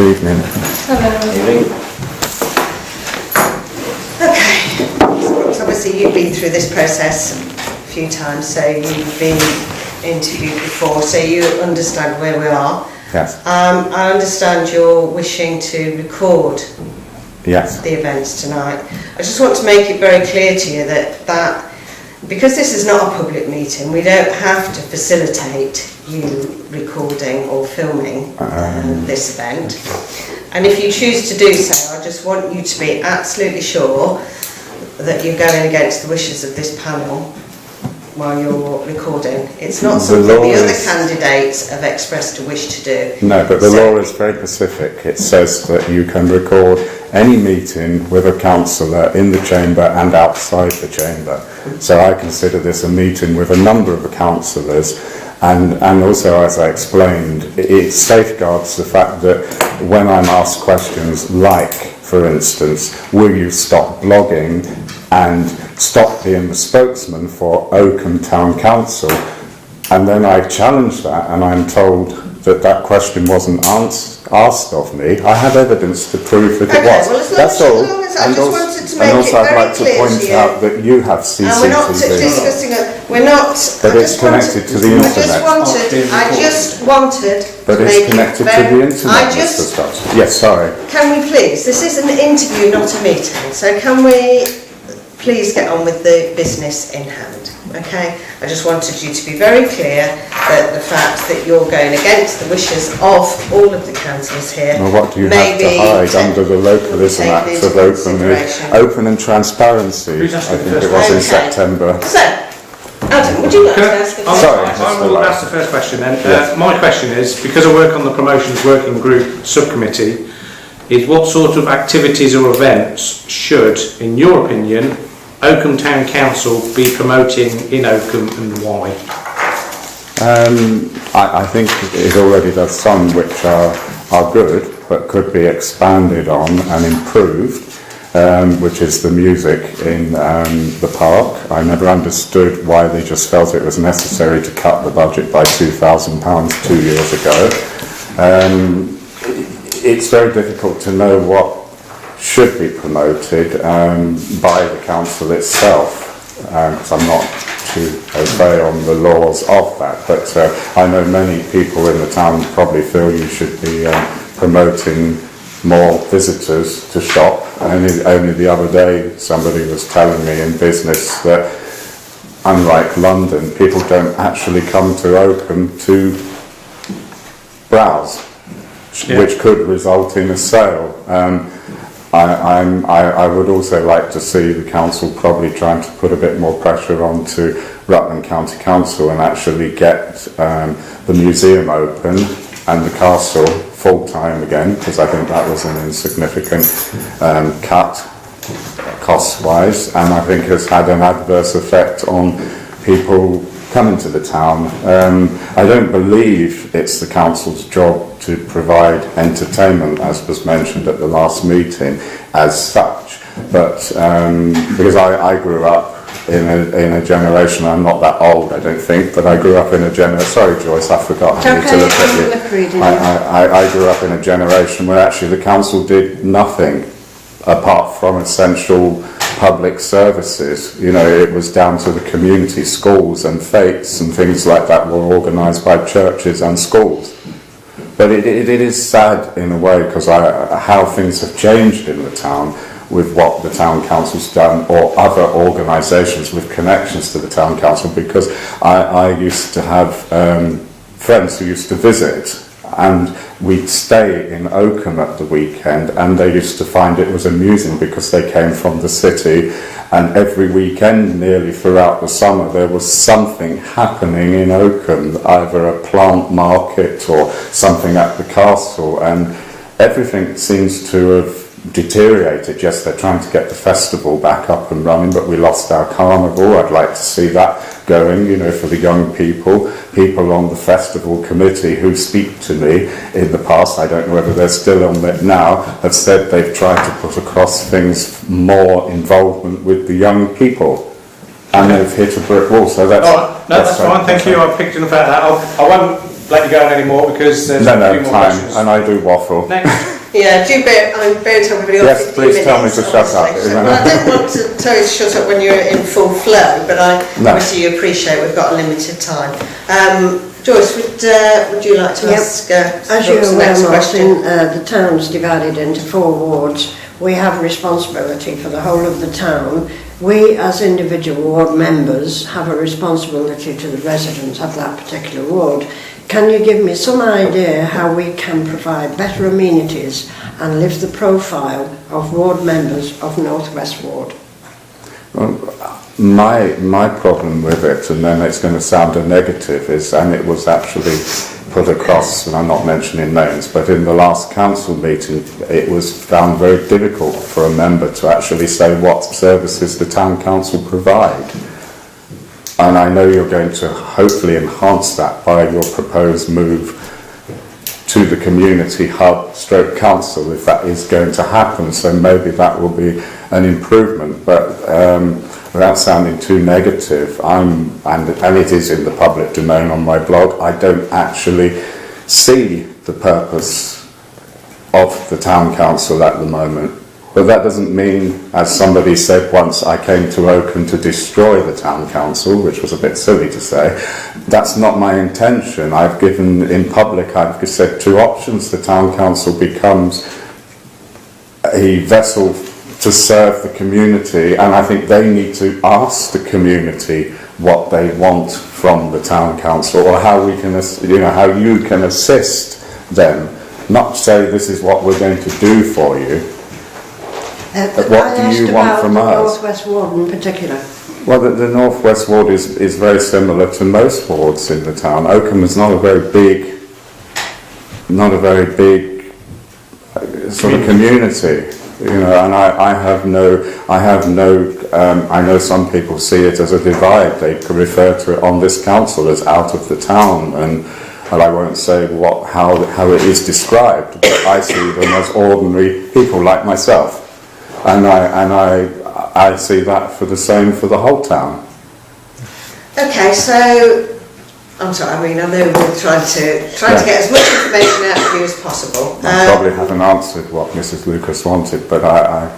evening. Hello. Okay, so obviously you've been through this process a few times, so you've been interviewed before, so you understand where we are. Yes. I understand you're wishing to record Yes. the events tonight. I just want to make it very clear to you that because this is not a public meeting, we don't have to facilitate you recording or filming this event. And if you choose to do so, I just want you to be absolutely sure that you're going against the wishes of this panel while you're recording. It's not something the other candidates have expressed a wish to do. No, but the law is very specific. It says that you can record any meeting with a councillor in the chamber and outside the chamber. So I consider this a meeting with a number of councillors, and also, as I explained, it safeguards the fact that when I'm asked questions like, for instance, will you stop blogging and stop being the spokesman for Oakham Town Council, and then I challenge that and I'm told that question wasn't asked of me. I have evidence to prove that it was. Well, that's all. And also I'd like to point out that you have CCTV. And we're not discussing it. We're not. But it's connected to the internet. I just wanted. But it's connected to the internet. Yes, sorry. Can we please? This is an interview, not a meeting. So can we please get on with the business in hand? Okay, I just wanted you to be very clear that the fact that you're going against the wishes of all of the councillors here. Well, what do you have to hide under the Localism Act of open and transparency? I think it was in September. So, Adam, would you like to ask a question? Sorry, I will ask the first question then. Yes. My question is, because I work on the Promotions Working Group subcommittee, is what sort of activities or events should, in your opinion, Oakham Town Council be promoting in Oakham, and why? I think it already does some which are good but could be expanded on and improved, which is the music in the park. I never understood why they just felt it was necessary to cut the budget by £2,000 2 years ago. It's very difficult to know what should be promoted by the council itself, because I'm not to obey on the laws of that, but I know many people in the town probably feel you should be promoting more visitors to shop. Only the other day somebody was telling me in business that unlike London, people don't actually come to Oakham to browse, which could result in a sale. I would also like to see the council probably trying to put a bit more pressure onto Rutland County Council and actually get the museum open and the castle full time again, because I think that was an insignificant cut cost-wise, and I think has had an adverse effect on people coming to the town. I don't believe it's the council's job to provide entertainment, as was mentioned at the last meeting, as such. But because I grew up in a generation, I'm not that old, I don't think, but I grew up in a generation. Sorry, Joyce, I forgot. I need to look at you. I grew up in a generation where actually the council did nothing apart from essential public services. You know, it was down to the community. Schools and fetes and things like that were organised by churches and schools. But it is sad in a way, because how things have changed in the town with what the town council's done, or other organisations with connections to the town council, because I used to have friends who used to visit, and we'd stay in Oakham at the weekend, and they used to find it was amusing because they came from the city, and every weekend nearly throughout the summer there was something happening in Oakham, either a plant market or something at the castle, and everything seems to have deteriorated. Yes, they're trying to get the festival back up and running, but we lost our carnival. I'd like to see that going, you know, for the young people on the festival committee who speak to me in the past, I don't know whether they're still on it now, have said they've tried to put across things more involvement with the young people, and they've hit a brick wall. So that's that's fine, thank you. I've picked enough out of that. I won't let you go on anymore because there's a few more time, questions. and I do waffle. Next. Yeah, I'm very to everybody Yes, 15 please tell me minutes, to shut up. honestly. Well, I didn't want to tell you to shut up when you're in full flow, but obviously you appreciate we've got a limited time. Joyce, would you like to ask as you're aware, Martin, the town's divided into 4 wards. We have responsibility for the whole of the town. We, as individual ward members, have a responsibility to the residents of that particular ward. Can you give me some idea how we can provide better amenities and lift the profile of ward members of North West Ward? Well, my problem with it, and then it's going to sound a negative, is, and it was actually put across, and I'm not mentioning names, but in the last council meeting it was found very difficult for a member to actually say what services the town council provide. And I know you're going to hopefully enhance that by your proposed move to the community hub stroke council, if that is going to happen, so maybe that will be an improvement. But without sounding too negative, and it is in the public domain on my blog, I don't actually see the purpose of the town council at the moment. But that doesn't mean, as somebody said once, I came to Oakham to destroy the town council, which was a bit silly to say. That's not my intention. I've given, in public, I've said 2 options. The town council becomes a vessel to serve the community, and I think they need to ask the community what they want from the town council, or how we can, how you can assist them. Not say this is what we're going to do for you. But what do you want from us? North West Ward in particular. Well, the North West Ward is very similar to most wards in the town. Oakham is not a very big sort of community, and I know some people see it as a divide. They could refer to it on this council as out of the town, and I won't say how it is described, but I see them as ordinary people like myself. And I see that for the same for the whole town. Okay, so I'm sorry. I know we're trying to get as much information out of you as possible. I probably haven't answered what Mrs. Lucas wanted, but I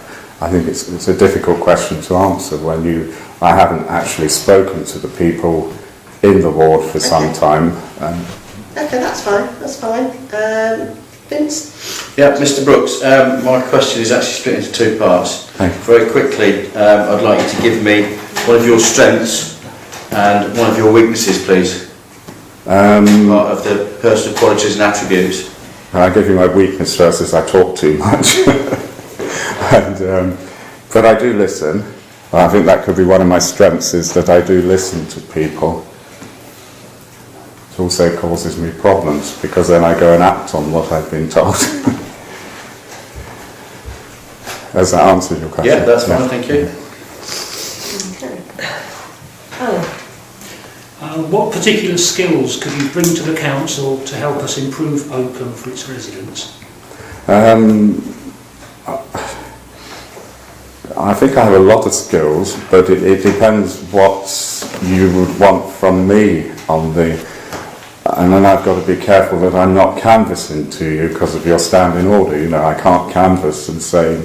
think it's a difficult question to answer when I haven't actually spoken to the people in the ward for some time. Okay, that's fine. That's fine. Vince? Yeah, Mr. Brooks, my question is actually split into 2 parts. Thank you. Very quickly, I'd like you to give me one of your strengths and one of your weaknesses, please. Part of the personal qualities and attributes. I'll give you my weakness first, as I talk too much. But I do listen. I think that could be one of my strengths, is that I do listen to people. It also causes me problems, because then I go and act on what I've been told. Has that answered your question? Yeah, that's fine, thank you. Okay. What particular skills could you bring to the council to help us improve Oakham for its residents? I think I have a lot of skills, but it depends what you would want from me on the... And then I've got to be careful that I'm not canvassing to you because of your standing order. I can't canvass and say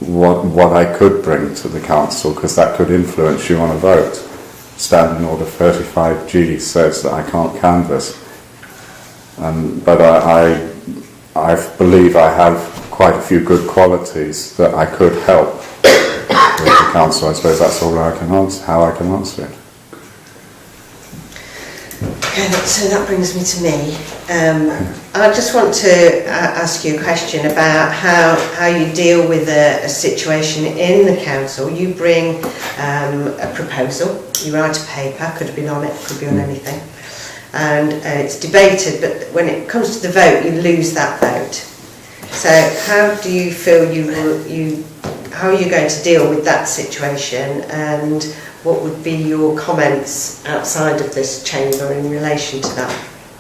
what I could bring to the council, because that could influence you on a vote. Standing order 35G says that I can't canvass. But I believe I have quite a few good qualities that I could help with the council. I suppose that's all I can answer, how I can answer it. Okay, so that brings me to me. I just want to ask you a question about how you deal with a situation in the council. You bring a proposal, you write a paper, could have been on it, could be on anything, and it's debated, but when it comes to the vote, you lose that vote. So how do you feel how are you going to deal with that situation, and what would be your comments outside of this chamber in relation to that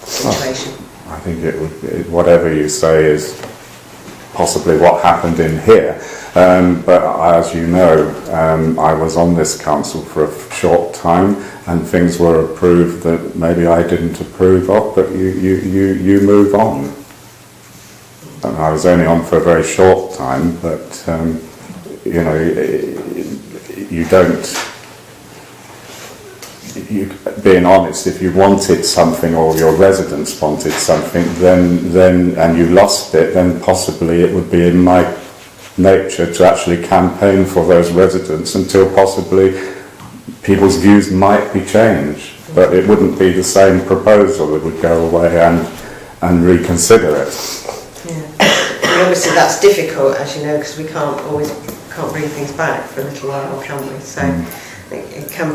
situation? I think it would, whatever you say is possibly what happened in here. But as you know, I was on this council for a short time, and things were approved that maybe I didn't approve of, but you move on. And I was only on for a very short time, but you know, you don't. Being honest, if you wanted something or your residents wanted something, then and you lost it, then possibly it would be in my nature to actually campaign for those residents until possibly people's views might be changed. But it wouldn't be the same proposal. It would go away and reconsider it. Yeah. And obviously that's difficult, as you know, because we can't bring things back for a little while, can we? So it can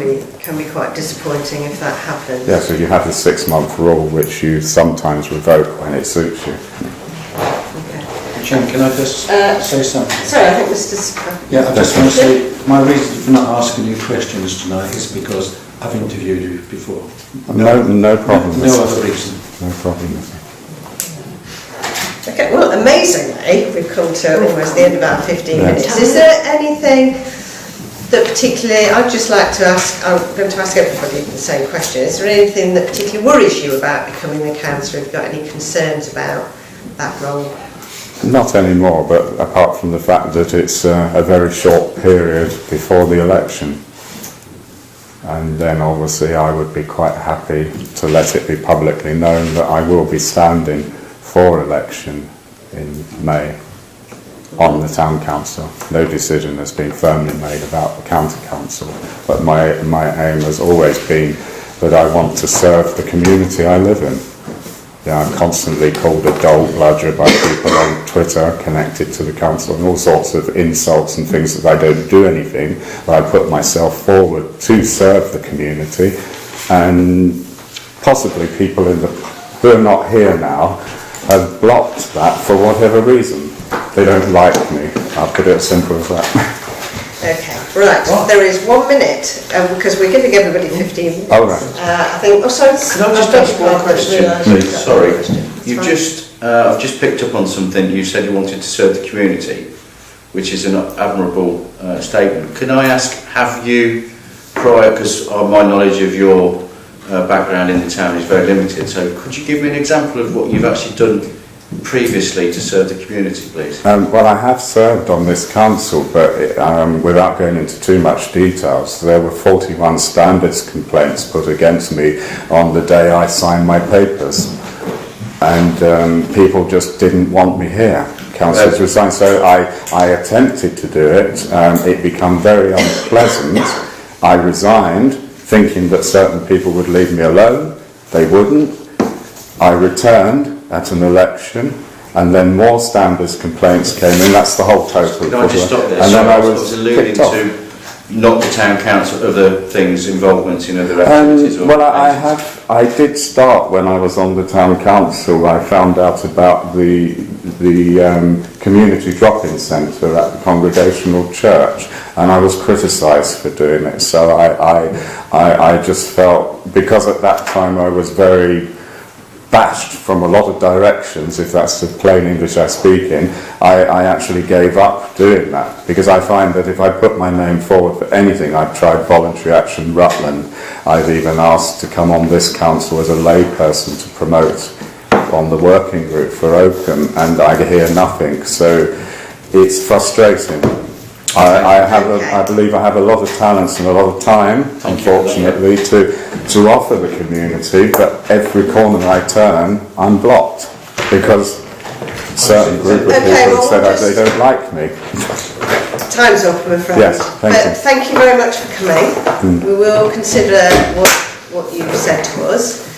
be quite disappointing if that happens. Yeah, so you have the 6-month rule, which you sometimes revoke when it suits you. Okay. Jim, can I just say something? Sorry, I think Mr. Yeah, I just want to say my reason for not asking you questions tonight is because I've interviewed you before. No problem. No other reason. No problem. Okay, well, amazingly, we've come to almost the end of about 15 minutes. Is there anything that particularly, I'd just like to ask, I'm going to ask everybody the same question, is there anything that particularly worries you about becoming a councillor? Have you got any concerns about that role? Not anymore, but apart from the fact that it's a very short period before the election. And then obviously I would be quite happy to let it be publicly known that I will be standing for election in May on the town council. No decision has been firmly made about the county council, but my aim has always been that I want to serve the community I live in. Yeah, I'm constantly called a dull bludger by people on Twitter connected to the council, and all sorts of insults and things that I don't do anything, but I put myself forward to serve the community, and possibly people who are not here now have blocked that for whatever reason. They don't like me. I'll put it as simple as that. Okay, right. There is 1 minute because we're giving everybody 15 minutes. Oh, right. I think. Oh, sorry. Can I just ask one question, please? Sorry. You've It's I've just picked up on something. You said you wanted to serve the community, which is an admirable statement. Can I ask, have you, prior, because my knowledge of your background in the town is very limited, so could you give me an example of what you've actually done previously to serve the community, please? Well, I have served on this council, but without going into too much details, there were 41 standards complaints put against me on the day I signed my papers, and people just didn't want me here. Councillors resigned, so I attempted to do it. It became very unpleasant. I resigned, thinking that certain people would leave me alone. They wouldn't. I returned at an election, and then more standards complaints came in. That's the whole total. Can I just stop there? And Sorry, then I I was was alluding kicked off. to not the town council, other things, involvements in other activities. Well, I did start when I was on the town council. I found out about the community drop-in centre at the Congregational Church, and I was criticised for doing it. So I just felt, because at that time I was very bashed from a lot of directions, if that's the plain English I speak in, I actually gave up doing that, because I find that if I put my name forward for anything, I've tried Voluntary Action Rutland, I've even asked to come on this council as a layperson to promote on the working group for Oakham, and I hear nothing, so it's frustrating. I believe I have a lot of talents and a lot of time, unfortunately, to offer the community, but every corner I turn, I'm blocked, because a certain group of people have said they don't like me. Time's up, I'm afraid. Yes, thank you. Thank you very much for coming. We will consider what you've said to us.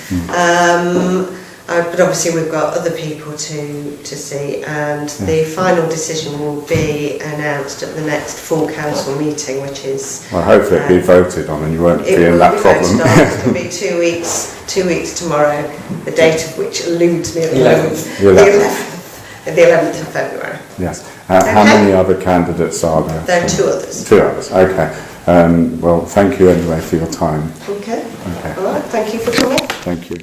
But obviously we've got other people to see, and the final decision will be announced at the next full council meeting, which is... Well, hopefully it'll be voted on and you won't be in that problem. It will be 2 weeks tomorrow, the date of which eludes me at the moment. The 11th of February. Yes. How many other candidates are there? There are 2 others. 2 others, okay. Well, thank you anyway for your time. Okay. All right, thank you for coming. Thank you.